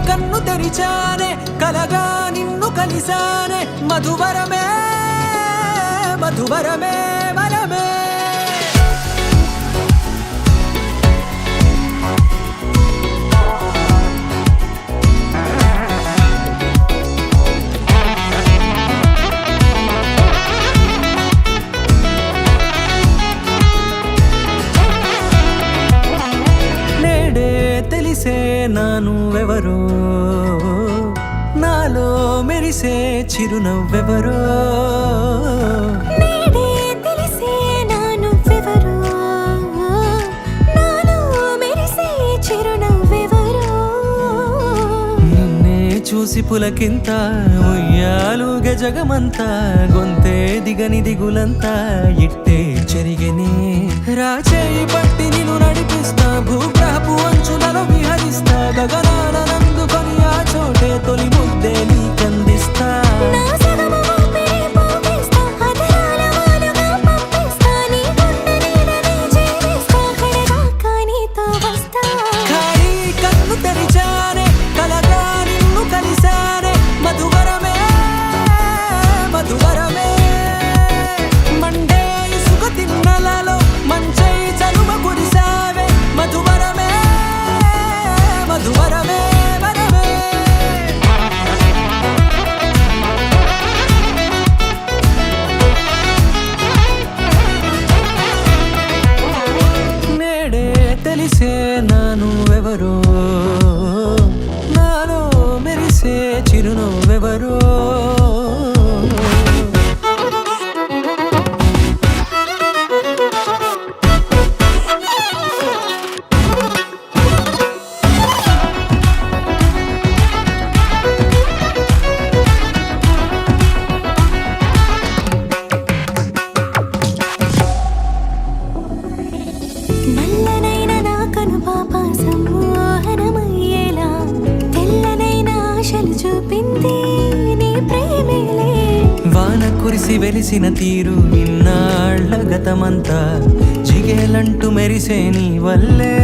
కన్ను తెరిచానే కలగా నిన్ను కలిసానే మధువరమే మధువరమే వరమే తెలిసే నానువెవరో నాలో మెరిసే చిరునవ్వెవరో నేడే తెలిసే నానువెవరో నాలో మెరిసే చిరునవ్వెవరో నిన్నే చూసి పులకింత ఉయ్యాలుగ జగమంతా గొంతే దిగని దిగులంతా ఇట్టే చెరిగనే రాచేయి పట్టి నిన్ను నడిపిస్తా భూగ్రహపు అంచులలో విహరిస్తా గగనాల నందుకొని ఆ చోటే తొలి ముద్దే నీకందిస్తా నా సగము ఊపిరి పోగిస్తా అధరాల వాలుగా పంపిస్తా నీ గుండె నీడనే చేరిస్తా కడదాకా నీతో వస్తా ఖాళీ కన్ను తెరిచానే కలగా నిన్ను కలిసానే మధువరమే మధువరమే మండే ఇసుక తిన్నలలో మంచై చలువ కురిసావే మధువరమే మధువరమే వరమే నేడే తెలిసే నానువెవరో నాలో మెరిసే చిరునవ్వెవరో నల్లనైన నా కనుపాప సమ్మోహనమయ్యేలా తెల్లనైన ఆశలు చూపింది నీ ప్రేమేలే వాన కురిసి వెలిసిన తీరు ఇన్నాళ్ల గతమంతా జిగేలంటూ మెరిసే నీ వల్లే